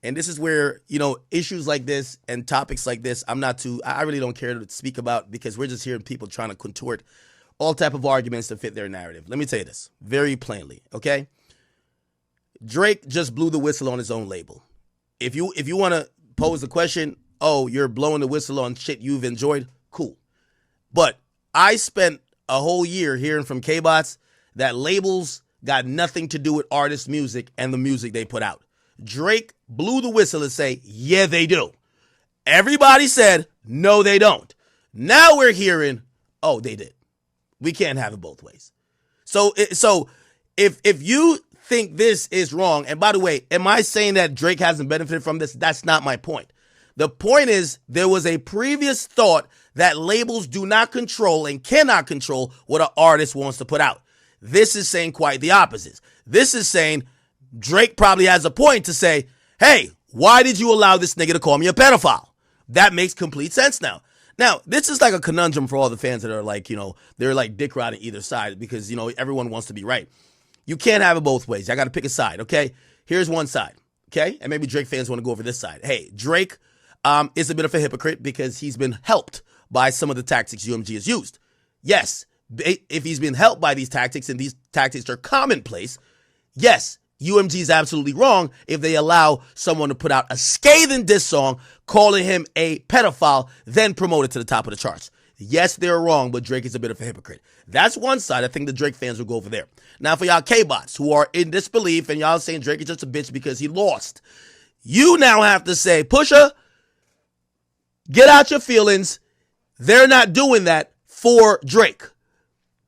And this is where, issues like this and topics like this, I really don't care to speak about, because we're just hearing people trying to contort all type of arguments to fit their narrative. Let me tell you this very plainly, okay? Drake just blew the whistle on his own label. If you want to pose the question, oh, you're blowing the whistle on shit you've enjoyed, cool. But I spent a whole year hearing from K-Bots that labels got nothing to do with artist music and the music they put out. Drake blew the whistle and say, yeah, they do. Everybody said, no, they don't. Now we're hearing, oh, they did. We can't have it both ways. So if you think this is wrong, and by the way, am I saying that Drake hasn't benefited from this? That's not my point. The point is, there was a previous thought that labels do not control and cannot control what an artist wants to put out. This is saying quite the opposite. This is saying Drake probably has a point to say, hey, why did you allow this nigga to call me a pedophile? That makes complete sense now. Now, this is like a conundrum for all the fans that are like, they're like dick riding either side, because, everyone wants to be right. You can't have it both ways. I got to pick a side, okay? Here's one side, okay? And maybe Drake fans want to go over this side. Hey, Drake is a bit of a hypocrite because he's been helped by some of the tactics UMG has used. Yes, if he's been helped by these tactics and these tactics are commonplace, yes, UMG is absolutely wrong if they allow someone to put out a scathing diss song calling him a pedophile, then promote it to the top of the charts. Yes, they're wrong, but Drake is a bit of a hypocrite. That's one side. I think the Drake fans will go over there. Now, for y'all K-Bots who are in disbelief and y'all saying Drake is just a bitch because he lost, you now have to say, Pusha, get out your feelings. They're not doing that for Drake.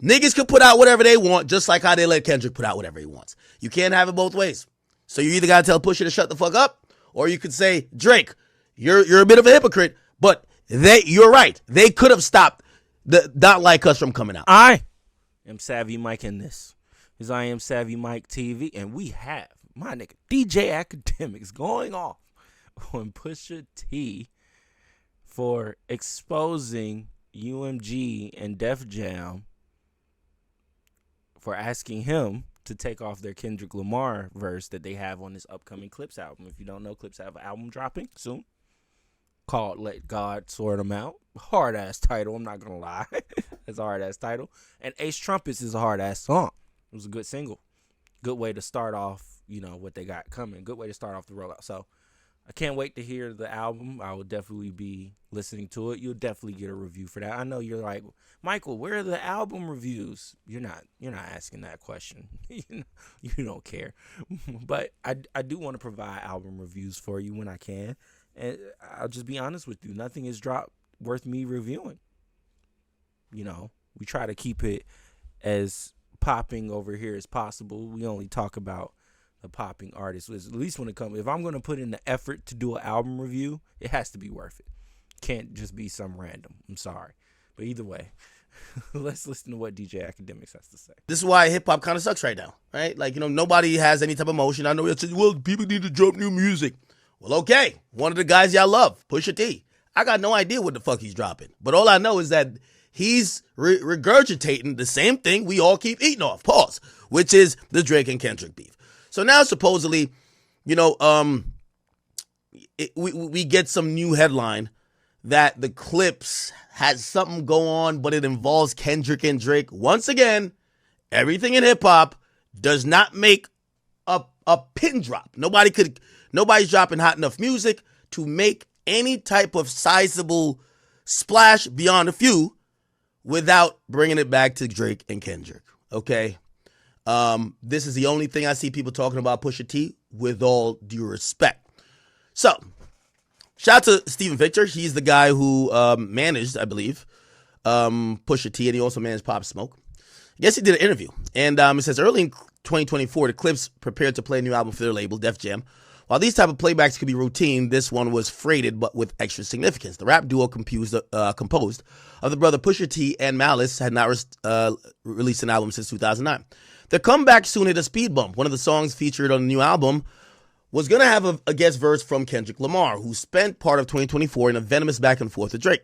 Niggas can put out whatever they want, just like how they let Kendrick put out whatever he wants. You can't have it both ways. So you either got to tell Pusha to shut the fuck up, or you could say, Drake, you're a bit of a hypocrite, but you're right. They could have stopped the Not Like Us from coming out. I am Savvy Mike in this, because I am Savvy Mike TV, and we have my nigga DJ Akademiks going off on Pusha T for exposing UMG and Def Jam for asking him to take off their Kendrick Lamar verse that they have on this upcoming Clips album. If you don't know, Clips have an album dropping soon called Let God Sort Them Out. Hard-ass title, I'm not going to lie. It's a hard-ass title. And Ace Trumpets is a hard-ass song. It was a good single. Good way to start off, what they got coming. Good way to start off the rollout. So I can't wait to hear the album. I will definitely be listening to it. You'll definitely get a review for that. I know you're like, Michael, where are the album reviews? You're not asking that question. You don't care. But I do want to provide album reviews for you when I can. And I'll just be honest with you. Nothing is dropped worth me reviewing. We try to keep it as popping over here as possible. We only talk about the popping artists, at least when it comes. If I'm going to put in the effort to do an album review, it has to be worth it. Can't just be some random. I'm sorry. But either way, let's listen to what DJ Akademiks has to say. This is why hip-hop kind of sucks right now, right? Like, nobody has any type of motion. I know you'll say, well, people need to drop new music. Well, okay. One of the guys y'all love, Pusha T. I got no idea what the fuck he's dropping. But all I know is that he's regurgitating the same thing we all keep eating off, pause, which is the Drake and Kendrick beef. So now supposedly, we get some new headline that the Clips has something go on, but it involves Kendrick and Drake. Once again, everything in hip hop does not make a pin drop. Nobody's dropping hot enough music to make any type of sizable splash beyond a few without bringing it back to Drake and Kendrick. Okay. This is the only thing I see people talking about Pusha T, with all due respect. So, shout out to Steven Victor. He's the guy who managed, I believe, Pusha T, and he also managed Pop Smoke. I guess he did an interview. And it says, early in 2024, the Clips prepared to play a new album for their label, Def Jam. While these type of playbacks could be routine, this one was freighted but with extra significance. The rap duo composed of the brother Pusha T and Malice had not released an album since 2009. Their comeback soon hit a speed bump. One of the songs featured on the new album was going to have a guest verse from Kendrick Lamar, who spent part of 2024 in a venomous back and forth with Drake.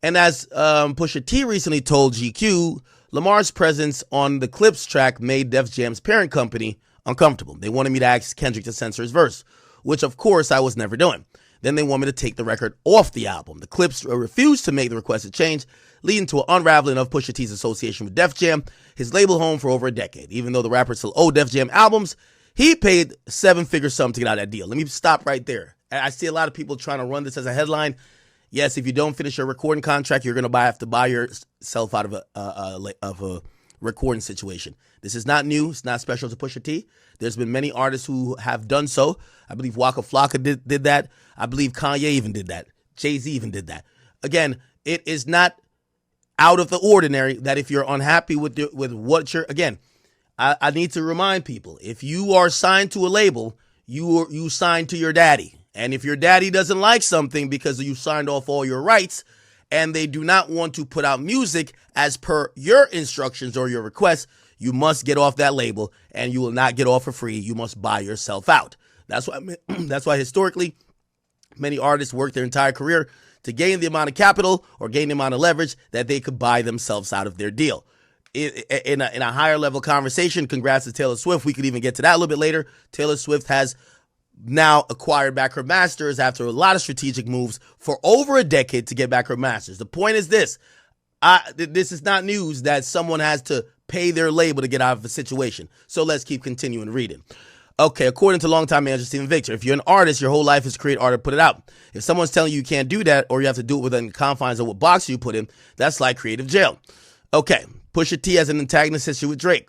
And as Pusha T recently told GQ, Lamar's presence on the Clips track made Def Jam's parent company uncomfortable. They wanted me to ask Kendrick to censor his verse, which of course I was never doing. Then they want me to take the record off the album. The Clips refused to make the requested change, leading to an unraveling of Pusha T's association with Def Jam, his label home for over a decade. Even though the rapper still owed Def Jam albums, he paid 7-figure sum to get out of that deal. Let me stop right there. I see a lot of people trying to run this as a headline. Yes, if you don't finish your recording contract, you're going to have to buy yourself out of a recording situation. This is not new. It's not special to Pusha T. There's been many artists who have done so. I believe Waka Flocka did that. I believe Kanye even did that. Jay-Z even did that. Again, it is not out of the ordinary that if you're unhappy with what you're, again, I need to remind people, if you are signed to a label, you signed to your daddy. And if your daddy doesn't like something because you signed off all your rights and they do not want to put out music as per your instructions or your requests, you must get off that label, and you will not get off for free. You must buy yourself out. That's why historically many artists work their entire career to gain the amount of capital or gain the amount of leverage that they could buy themselves out of their deal. In a higher level conversation, congrats to Taylor Swift. We could even get to that a little bit later. Taylor Swift has now acquired back her masters after a lot of strategic moves for over a decade to get back her masters. The point is this. This is not news that someone has to pay their label to get out of a situation. So let's keep continuing reading. Okay, according to longtime manager Steven Victor, if you're an artist, your whole life is to create art and put it out. If someone's telling you can't do that, or you have to do it within the confines of what box you put in, that's like creative jail. Okay, Pusha T has an antagonist issue with Drake.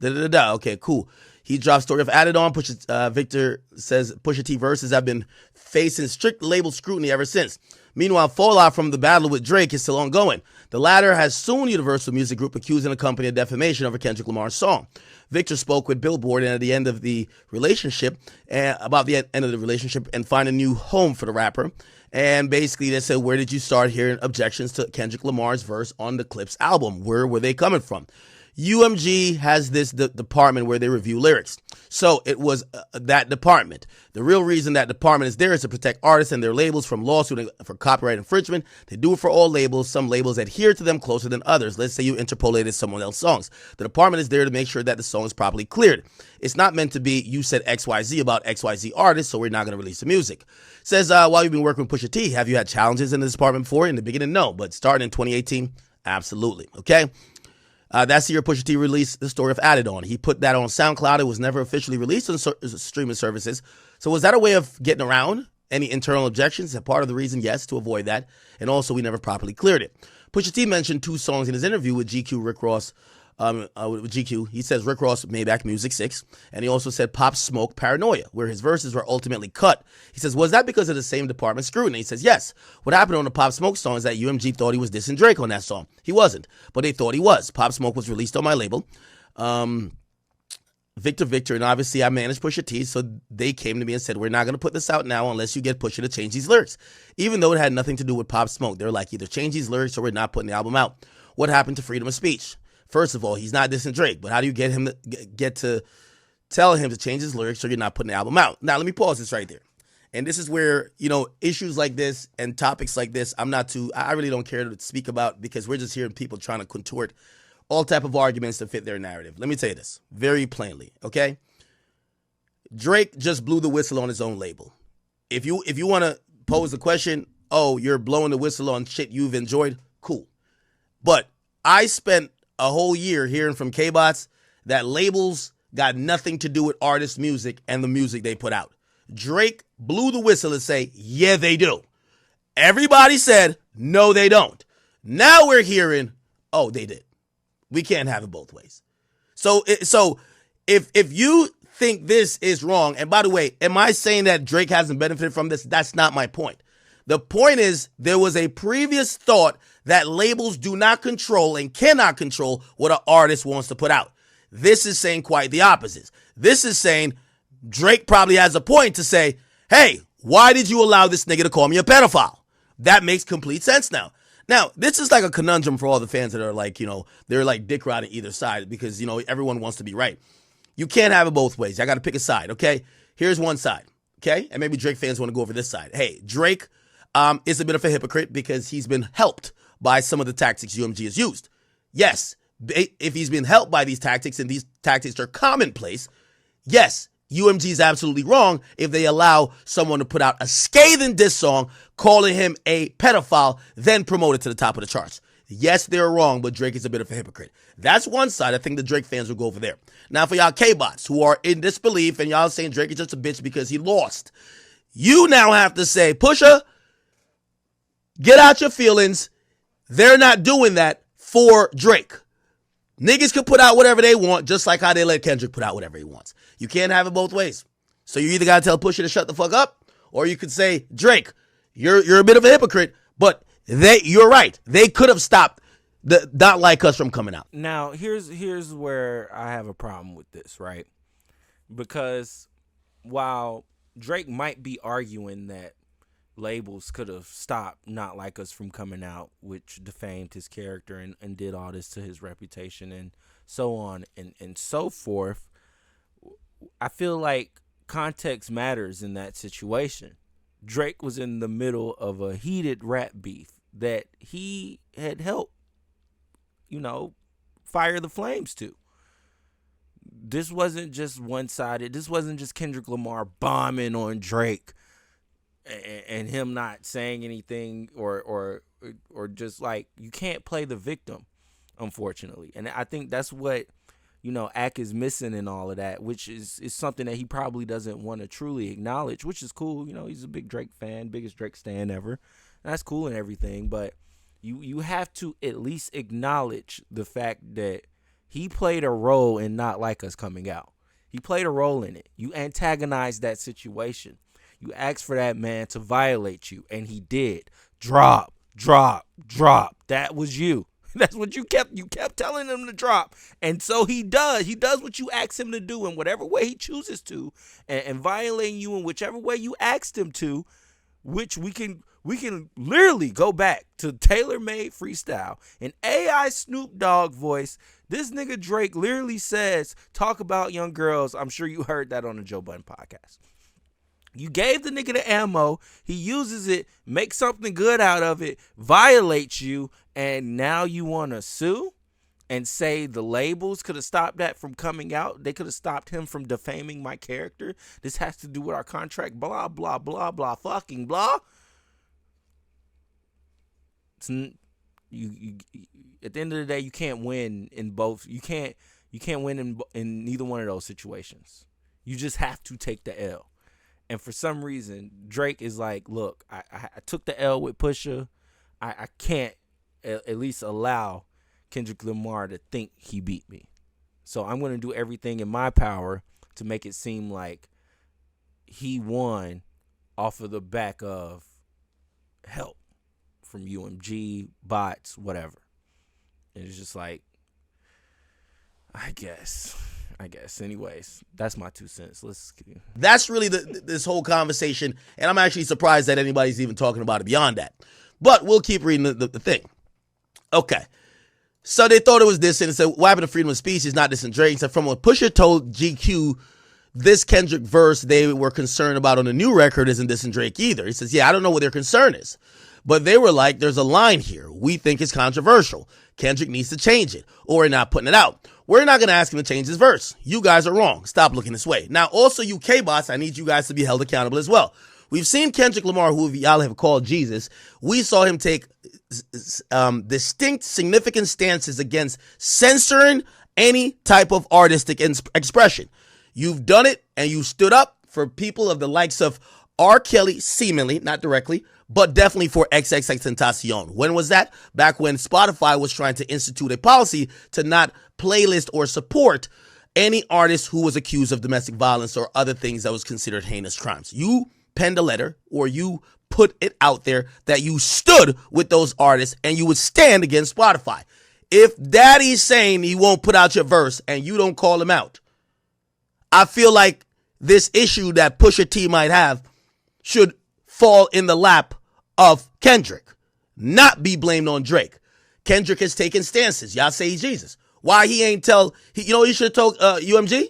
Okay, cool. He dropped story of Added On. Victor says Pusha T verses have been facing strict label scrutiny ever since. Meanwhile, fallout from the battle with Drake is still ongoing. The latter has sued Universal Music Group, accusing the company of defamation over Kendrick Lamar's song. Victor spoke with Billboard and at the end of the relationship, about the end of the relationship, and find a new home for the rapper. And basically they said, where did you start hearing objections to Kendrick Lamar's verse on the Clips album? Where were they coming from? UMG has this department where they review lyrics. So it was that department. The real reason that department is there is to protect artists and their labels from lawsuit for copyright infringement. They do it for all labels. Some labels adhere to them closer than others. Let's say you interpolated someone else's songs. The department is there to make sure that the song is properly cleared. It's not meant to be, you said XYZ about XYZ artists, so we're not going to release the music. Says, while you've been working with Pusha T, have you had challenges in this department before? In the beginning, no. But starting in 2018, absolutely. Okay? That's the year Pusha T released the story of Added On. He put that on SoundCloud. It was never officially released on streaming services. So was that a way of getting around any internal objections? A part of the reason, yes, to avoid that. And also, we never properly cleared it. Pusha T mentioned 2 songs in his interview with GQ Rick Ross. With GQ, he says Rick Ross, Maybach Music 6, and he also said Pop Smoke Paranoia, where his verses were ultimately cut. He says, was that because of the same department scrutiny? He says, yes. What happened on the Pop Smoke song is that UMG thought he was dissing Drake on that song. He wasn't, but they thought he was. Pop Smoke was released on my label. Victor, and obviously I managed Pusha T, so they came to me and said, we're not going to put this out now unless you get Pusha to change these lyrics. Even though it had nothing to do with Pop Smoke. They're like, either change these lyrics or we're not putting the album out. What happened to freedom of speech? First of all, he's not dissing Drake, but how do you get him to get to tell him to change his lyrics so you're not putting the album out? Now, let me pause this right there. And this is where, issues like this and topics like this, I really don't care to speak about, because we're just hearing people trying to contort all type of arguments to fit their narrative. Let me tell you this very plainly, okay? Drake just blew the whistle on his own label. If you want to pose the question, oh, you're blowing the whistle on shit you've enjoyed, cool. But I spent a whole year hearing from K-Bots that labels got nothing to do with artist music and the music they put out. Drake blew the whistle and say, yeah, they do. Everybody said, no, they don't. Now we're hearing, oh, they did. We can't have it both ways. So if you think this is wrong, and by the way, am I saying that Drake hasn't benefited from this? That's not my point. The point is, there was a previous thought that labels do not control and cannot control what an artist wants to put out. This is saying quite the opposite. This is saying Drake probably has a point to say, hey, why did you allow this nigga to call me a pedophile? That makes complete sense now. Now, this is like a conundrum for all the fans that are like, they're like dick riding either side, because, everyone wants to be right. You can't have it both ways. I got to pick a side, okay? Here's one side, okay? And maybe Drake fans want to go over this side. Hey, Drake is a bit of a hypocrite because he's been helped by some of the tactics UMG has used. Yes, if he's been helped by these tactics and these tactics are commonplace, yes, UMG is absolutely wrong if they allow someone to put out a scathing diss song calling him a pedophile, then promote it to the top of the charts. Yes, they're wrong, but Drake is a bit of a hypocrite. That's one side. I think the Drake fans will go over there. Now, for y'all K-bots who are in disbelief and y'all saying Drake is just a bitch because he lost, you now have to say, Pusha, get out your feelings. They're not doing that for Drake. Niggas can put out whatever they want, just like how they let Kendrick put out whatever he wants. You can't have it both ways. So you either got to tell Pusha to shut the fuck up, or you could say, Drake, you're a bit of a hypocrite, but you're right. They could have stopped the Not Like Us from coming out. Now, here's where I have a problem with this, right? Because while Drake might be arguing that labels could have stopped Not Like Us from coming out, which defamed his character and did all this to his reputation and so on and so forth, I feel like context matters in that situation. Drake was in the middle of a heated rap beef that he had helped, fire the flames to. This wasn't just one-sided. This wasn't just Kendrick Lamar bombing on Drake and him not saying anything or just like, you can't play the victim, unfortunately. And I think that's what, Ak is missing in all of that, which is something that he probably doesn't want to truly acknowledge, which is cool. He's a big Drake fan, biggest Drake stan ever. That's cool and everything, but you have to at least acknowledge the fact that he played a role in Not Like Us coming out. He played a role in it. You antagonized that situation. You asked for that man to violate you, and he did. Drop. That was you. That's what you kept telling him to drop. And so he does. He does what you ask him to do in whatever way he chooses to, and violating you in whichever way you asked him to, which we can literally go back to tailor-made freestyle. In AI Snoop Dogg voice, this nigga Drake literally says, talk about young girls. I'm sure you heard that on the Joe Budden podcast. You gave the nigga the ammo, he uses it, makes something good out of it, violates you, and now you want to sue and say the labels could have stopped that from coming out? They could have stopped him from defaming my character? This has to do with our contract, blah, blah, blah, blah, fucking blah. You at the end of the day, you can't win in both. You can't win in neither one of those situations. You just have to take the L. And for some reason, Drake is like, look, I took the L with Pusha. I can't at least allow Kendrick Lamar to think he beat me. So I'm going to do everything in my power to make it seem like he won off of the back of help from UMG, bots, whatever. And it's just like, I guess. Anyways, that's my 2 cents. That's really this whole conversation, and I'm actually surprised that anybody's even talking about it beyond that. But we'll keep reading the thing. Okay. So they thought it was this, and it said, what happened to freedom of speech is not this in Drake. It said, from what Pusha told GQ, this Kendrick verse they were concerned about on the new record isn't this in Drake either. He says, yeah, I don't know what their concern is. But they were like, there's a line here. We think it's controversial. Kendrick needs to change it, or we're not putting it out. We're not going to ask him to change his verse. You guys are wrong. Stop looking this way. Now, also, you K-bots, I need you guys to be held accountable as well. We've seen Kendrick Lamar, who y'all have called Jesus. We saw him take distinct, significant stances against censoring any type of artistic expression. You've done it, and you stood up for people of the likes of R. Kelly, seemingly, not directly, but definitely for XXXTentacion. When was that? Back when Spotify was trying to institute a policy to not playlist or support any artist who was accused of domestic violence or other things that was considered heinous crimes. You penned a letter, or you put it out there that you stood with those artists and you would stand against Spotify. If Daddy's saying he won't put out your verse and you don't call him out, I feel like this issue that Pusha T might have should fall in the lap of Kendrick, not be blamed on Drake. Kendrick has taken stances. Y'all say he's Jesus. Why he ain't he should have told UMG?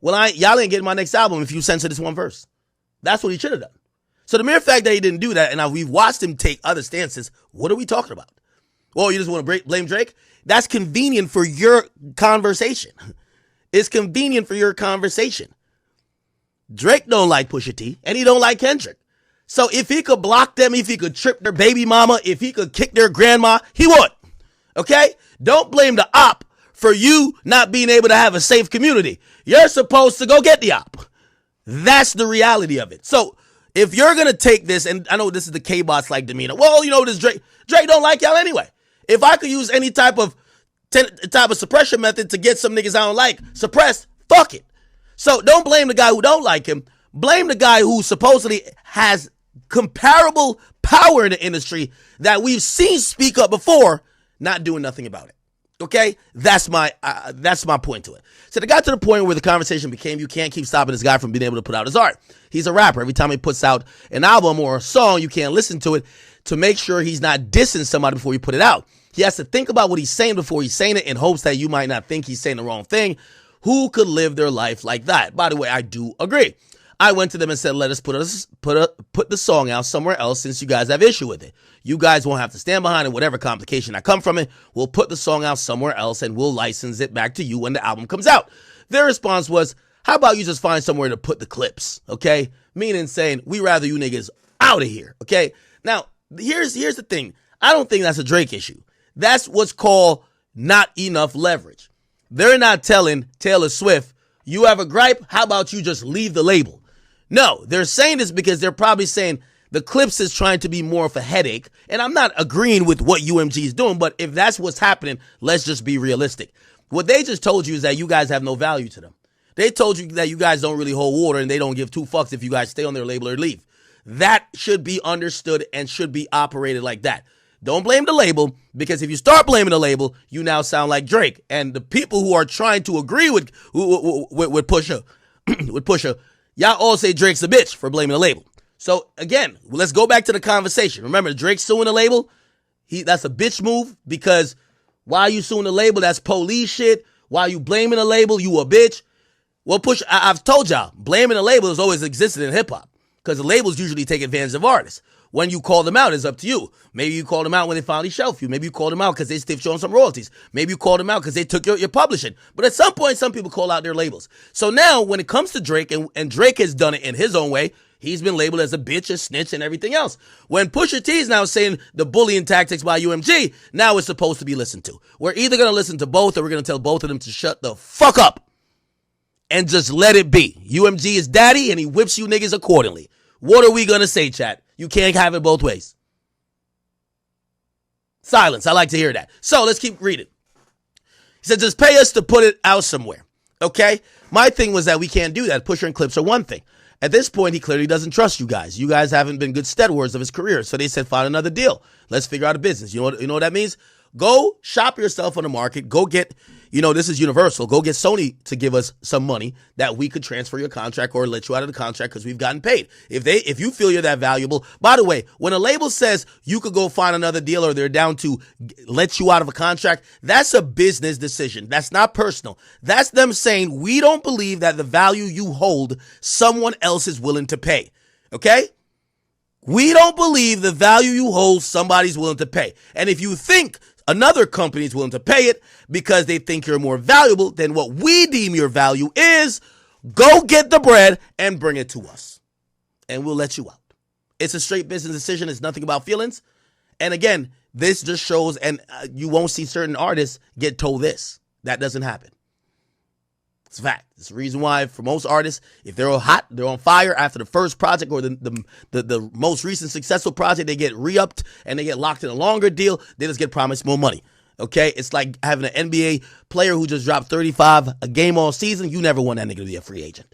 Well, y'all ain't getting my next album if you censor this one verse. That's what he should have done. So the mere fact that he didn't do that, and we've watched him take other stances, what are we talking about? Well, you just want to blame Drake? That's convenient for your conversation. It's convenient for your conversation. Drake don't like Pusha T, and he don't like Kendrick. So if he could block them, if he could trip their baby mama, if he could kick their grandma, he would. Okay? Don't blame the op for you not being able to have a safe community. You're supposed to go get the op. That's the reality of it. So if you're going to take this, and I know this is the K-Bots like demeanor. Well, this Drake don't like y'all anyway. If I could use any type of suppression method to get some niggas I don't like suppressed, fuck it. So don't blame the guy who don't like him. Blame the guy who supposedly has comparable power in the industry that we've seen speak up before, not doing nothing about it. Okay? That's my point to it. So it got to the point where the conversation became, you can't keep stopping this guy from being able to put out his art. He's a rapper. Every time he puts out an album or a song, you can't listen to it to make sure he's not dissing somebody before you put it out. He has to think about what he's saying before he's saying it in hopes that you might not think he's saying the wrong thing. Who could live their life like that? By the way, I do agree. I went to them and said, let us put the song out somewhere else since you guys have issue with it. You guys won't have to stand behind it, whatever complication that come from it. We'll put the song out somewhere else and we'll license it back to you when the album comes out. Their response was, how about you just find somewhere to put the clips, okay? Meaning saying, we rather you niggas out of here, okay? Now, here's the thing. I don't think that's a Drake issue. That's what's called not enough leverage. They're not telling Taylor Swift, you have a gripe, how about you just leave the label? No, they're saying this because they're probably saying the Clips is trying to be more of a headache. And I'm not agreeing with what UMG is doing, but if that's what's happening, let's just be realistic. What they just told you is that you guys have no value to them. They told you that you guys don't really hold water and they don't give two fucks if you guys stay on their label or leave. That should be understood and should be operated like that. Don't blame the label, because if you start blaming the label, you now sound like Drake. And the people who are trying to agree with Pusha, y'all all say Drake's a bitch for blaming the label. So again, let's go back to the conversation. Remember, Drake suing the label? That's a bitch move, because why are you suing the label? That's police shit. Why are you blaming the label? You a bitch. Well, I've told y'all, blaming the label has always existed in hip hop, because the labels usually take advantage of artists. When you call them out, it's up to you. Maybe you called them out when they finally shelf you. Maybe you called them out because they stiffed you on some royalties. Maybe you called them out because they took your publishing. But at some point, some people call out their labels. So now, when it comes to Drake, and Drake has done it in his own way, he's been labeled as a bitch, a snitch, and everything else. When Pusha T is now saying the bullying tactics by UMG, now it's supposed to be listened to. We're either going to listen to both, or we're going to tell both of them to shut the fuck up and just let it be. UMG is daddy, and he whips you niggas accordingly. What are we going to say, chat? You can't have it both ways. Silence. I like to hear that. So let's keep reading. He said, just pay us to put it out somewhere. Okay? My thing was that we can't do that. Pusher and Clips are one thing. At this point, he clearly doesn't trust you guys. You guys haven't been good stewards of his career. So they said, find another deal. Let's figure out a business. You know what that means? Go shop yourself on the market. Go get, this is Universal. Go get Sony to give us some money that we could transfer your contract or let you out of the contract because we've gotten paid. If you feel you're that valuable. By the way, when a label says you could go find another deal or they're down to let you out of a contract, that's a business decision. That's not personal. That's them saying, we don't believe that the value you hold, someone else is willing to pay. Okay? We don't believe the value you hold, somebody's willing to pay. And if you think another company is willing to pay it because they think you're more valuable than what we deem your value is, go get the bread and bring it to us. And we'll let you out. It's a straight business decision. It's nothing about feelings. And again, this just shows, and you won't see certain artists get told this. That doesn't happen. It's a fact. It's the reason why for most artists, if they're hot, they're on fire after the first project or the most recent successful project, they get re-upped and they get locked in a longer deal. They just get promised more money. Okay? It's like having an NBA player who just dropped 35 a game all season. You never want that nigga to be a free agent.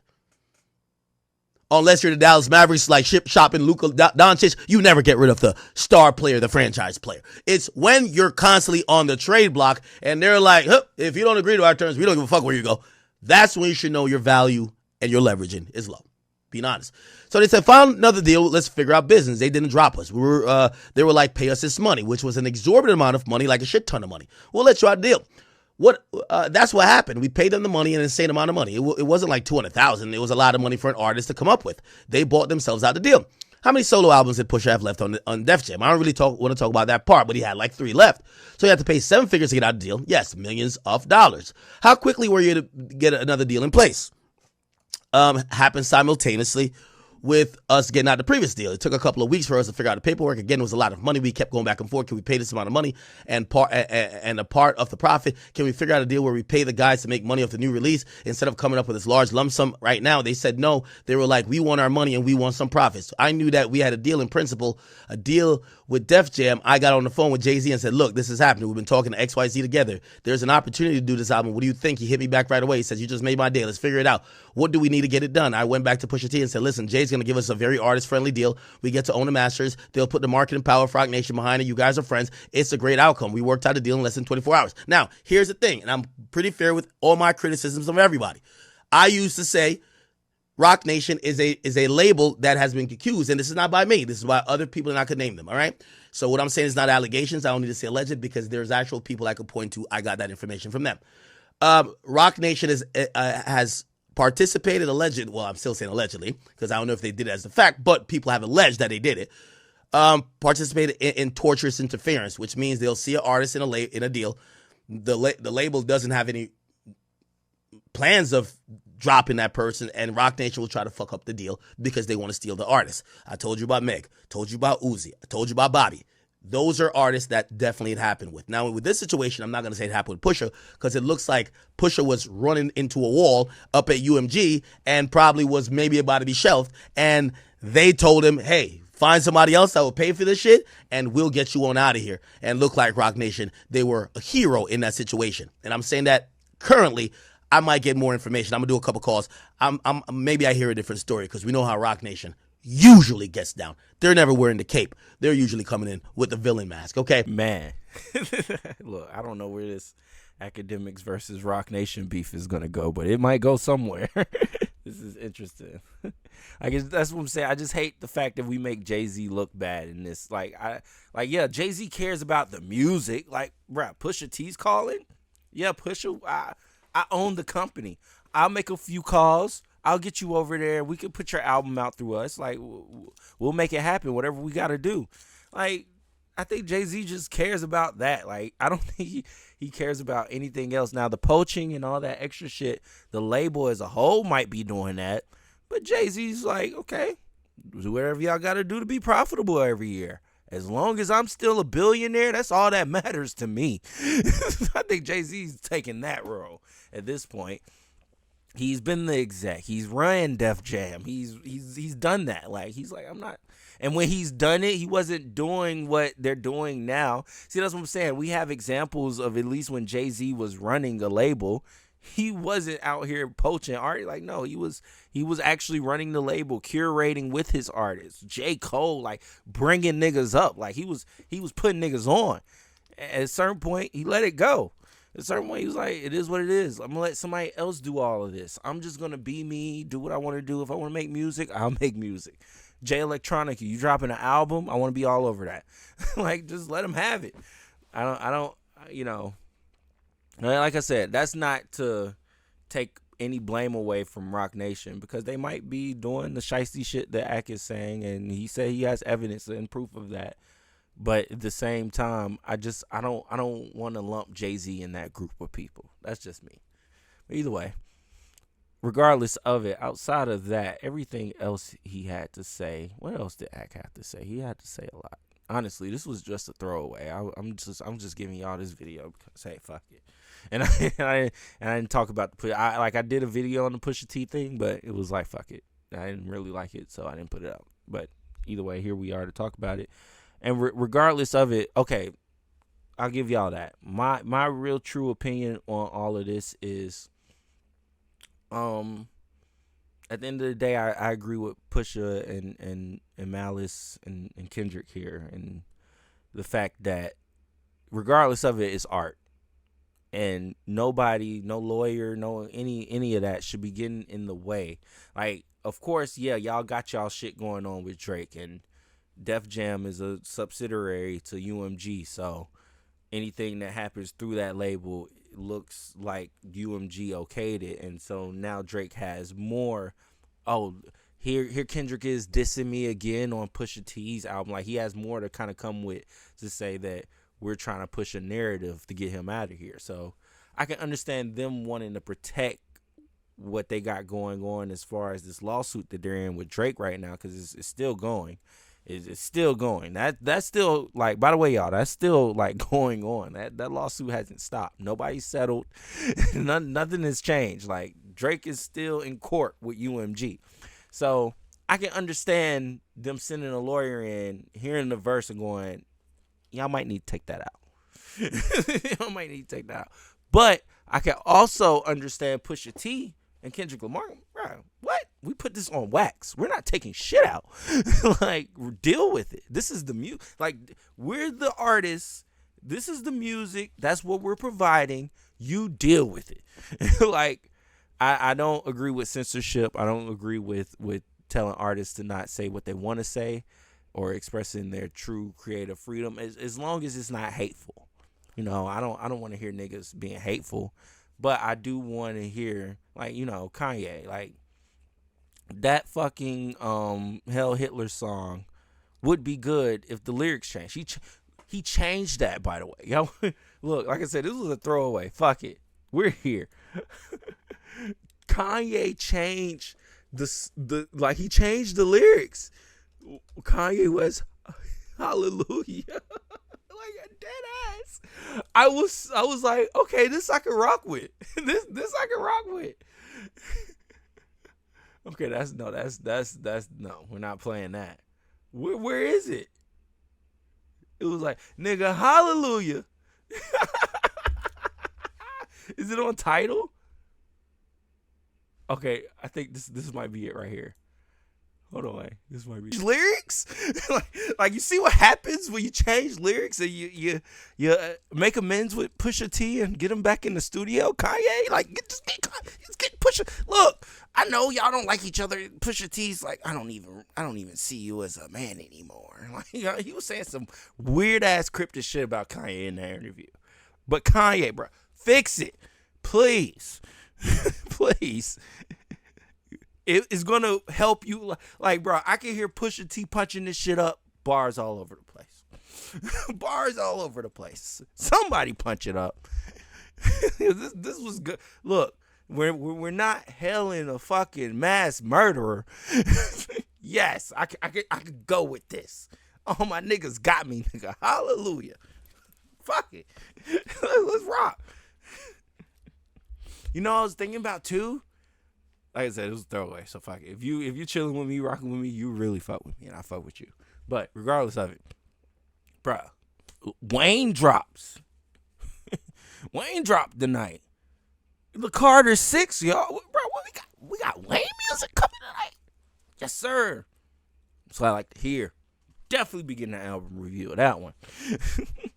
Unless you're the Dallas Mavericks, like shopping Luka Doncic, you never get rid of the star player, the franchise player. It's when you're constantly on the trade block and they're like, if you don't agree to our terms, we don't give a fuck where you go. That's when you should know your value and your leveraging is low. Being honest. So they said, found another deal. Let's figure out business. They didn't drop us. They were like, pay us this money, which was an exorbitant amount of money, like a shit ton of money. We'll let you out a deal. That's what happened. We paid them the money, an insane amount of money. It wasn't like $200,000. It was a lot of money for an artist to come up with. They bought themselves out the deal. How many solo albums did Pusha have left on Def Jam? I don't really want to talk about that part, but he had like 3 left. So you had to pay 7 figures to get out of the deal. Yes, millions of dollars. How quickly were you to get another deal in place? happened simultaneously with us getting out the previous deal. It took a couple of weeks for us to figure out the paperwork. Again, it was a lot of money. We kept going back and forth. Can we pay this amount of money? And a part of the profit, can we figure out a deal where we pay the guys to make money off the new release instead of coming up with this large lump sum right now? They said no. They were like, we want our money and we want some profits. So I knew that we had a deal in principle, a deal with Def Jam. I got on the phone with Jay-Z and said, look, this is happening. We've been talking to XYZ together. There's an opportunity to do this album. What do you think? He hit me back right away. He says, you just made my day. Let's figure it out. What do we need to get it done? I went back to Pusha T and said, listen, Jay's going to give us a very artist-friendly deal. We get to own the masters. They'll put the marketing power of Roc Nation behind it. You guys are friends. It's a great outcome. We worked out a deal in less than 24 hours. Now, here's the thing, and I'm pretty fair with all my criticisms of everybody. I used to say Roc Nation is a label that has been accused, and this is not by me. This is by other people, and I could name them, all right? So what I'm saying is not allegations. I don't need to say alleged because there's actual people I could point to. I got that information from them. Roc Nation has participated, alleged. Well, I'm still saying allegedly because I don't know if they did it as a fact, but people have alleged that they did it. Participated in torturous interference, which means they'll see an artist in a deal. The label doesn't have any plans of dropping that person, and Roc Nation will try to fuck up the deal because they want to steal the artist. I told you about Meg, told you about Uzi, I told you about Bobby. Those are artists that definitely it happened with. Now, with this situation, I'm not going to say it happened with Pusha because it looks like Pusha was running into a wall up at UMG and probably was maybe about to be shelved, and they told him, hey, find somebody else that will pay for this shit, and we'll get you on out of here. And look like Roc Nation, they were a hero in that situation. And I'm saying that currently, I might get more information. I'm gonna do a couple calls. Maybe I hear a different story because we know how Roc Nation usually gets down. They're never wearing the cape. They're usually coming in with the villain mask. Okay, man. Look, I don't know where this Akademiks versus Roc Nation beef is gonna go, but it might go somewhere. This is interesting. I guess that's what I'm saying. I just hate the fact that we make Jay-Z look bad in this. Yeah, Jay-Z cares about the music. Like, bruh, Pusha T's calling. Yeah, Pusha. I own the company. I'll make a few calls. I'll get you over there. We can put your album out through us. Like, we'll make it happen, whatever we got to do. Like, I think Jay-Z just cares about that. Like, I don't think he cares about anything else. Now, the poaching and all that extra shit, the label as a whole might be doing that. But Jay-Z's like, okay, do whatever y'all got to do to be profitable every year. As long as I'm still a billionaire, that's all that matters to me. I think Jay-Z's taking that role at this point. He's been the exec. He's run Def Jam. He's done that. Like, he's like, I'm not. And when he's done it, he wasn't doing what they're doing now. See, that's what I'm saying. We have examples of at least when Jay-Z was running a label, he wasn't out here poaching art. Like, no, he was actually running the label, curating with his artists. J. Cole, like, bringing niggas up. Like, he was putting niggas on. At a certain point, he let it go. At a certain point, he was like, it is what it is. I'm going to let somebody else do all of this. I'm just going to be me, do what I want to do. If I want to make music, I'll make music. Jay Electronica, you dropping an album, I want to be all over that. Like, just let him have it. I don't, you know. Like I said, that's not to take any blame away from Roc Nation because they might be doing the shiesty shit that Ak is saying, and he said he has evidence and proof of that. But at the same time, I don't want to lump Jay-Z in that group of people. That's just me. But either way, regardless of it, outside of that, everything else he had to say. What else did Ak have to say? He had to say a lot. Honestly, this was just a throwaway. I'm just giving y'all this video because, hey, fuck it. And I didn't talk about I did a video on the Pusha T thing, but it was like, fuck it. I didn't really like it, so I didn't put it out. But either way, here we are to talk about it. And regardless of it, okay, I'll give y'all that. My real true opinion on all of this is, at the end of the day, I agree with Pusha and Malice and Kendrick here, and the fact that regardless of it, it's art. And nobody, no lawyer, no any of that should be getting in the way. Like, of course, yeah, y'all got y'all shit going on with Drake, and Def Jam is a subsidiary to UMG, so anything that happens through that label looks like UMG okayed it, and so now Drake has more. Oh, here Kendrick is dissing me again on Pusha T's album. Like, he has more to kind of come with to say that we're trying to push a narrative to get him out of here. So I can understand them wanting to protect what they got going on as far as this lawsuit that they're in with Drake right now, because it's still going. It's still going. That's still, like, by the way, y'all, that's still like going on. That lawsuit hasn't stopped. Nobody's settled. Nothing has changed. Like, Drake is still in court with UMG. So I can understand them sending a lawyer in, hearing the verse and going, y'all might need to take that out. Y'all might need to take that out. But I can also understand Pusha T and Kendrick Lamar. Bro, what? We put this on wax. We're not taking shit out. Like, deal with it. This is the music. Like, we're the artists. This is the music. That's what we're providing. You deal with it. Like, I don't agree with censorship. I don't agree with telling artists to not say what they want to say or expressing their true creative freedom, as long as it's not hateful. You know, I don't want to hear niggas being hateful, but I do want to hear, like, you know, Kanye, like, that fucking Hell Hitler song would be good if the lyrics changed. He changed that, by the way. Yo, look, like I said, this was a throwaway. Fuck it. We're here. Kanye changed he changed the lyrics. Kanye was hallelujah. Like, dead ass. I was like, okay, this I can rock with. this I can rock with. Okay, that's no, we're not playing that. Where is it? It was like, nigga, hallelujah. Is it on Tidal? Okay, I think this might be it right here. Hold on, this might be lyrics. like you see what happens when you change lyrics and you make amends with Pusha T and get him back in the studio. Kanye, like, just get Pusha. Look, I know y'all don't like each other. Pusha T's like, I don't even see you as a man anymore. Like, you know, he was saying some weird ass cryptic shit about Kanye in that interview. But Kanye, bro, fix it, please. Please. It is going to help you. Like, bro, I can hear Pusha T punching this shit up. Bars all over the place. Bars all over the place. Somebody punch it up. This was good. Look, we're not hailing a fucking mass murderer. Yes, I could go with this. Oh, my niggas got me, nigga. Hallelujah. Fuck it. Let's rock. You know what I was thinking about too? Like I said, it was a throwaway, so fuck it. If you chilling with me, rocking with me, you really fuck with me, and I fuck with you. But regardless of it, bruh, Wayne drops. Wayne dropped tonight. The Carter 6, y'all. Bro, what we got? We got Wayne music coming tonight. Yes, sir. That's what I like to hear. Definitely be getting an album review of that one.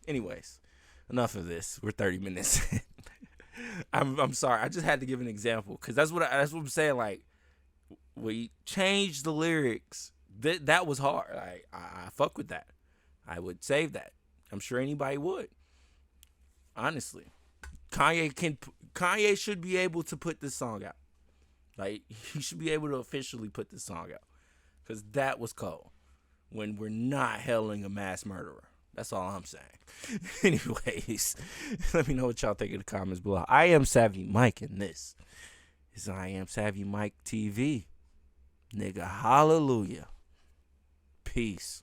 Anyways, enough of this. We're 30 minutes in. I'm sorry. I just had to give an example because that's what I'm saying. Like, we changed the lyrics. That was hard. Like, I fuck with that. I would save that. I'm sure anybody would. Honestly, Kanye should be able to put this song out. Like, he should be able to officially put this song out because that was cold. When we're not hailing a mass murderer. That's all I'm saying. Anyways, let me know what y'all think in the comments below. I am Savvy Mike, and this is I Am Savvy Mike TV. Nigga, hallelujah. Peace.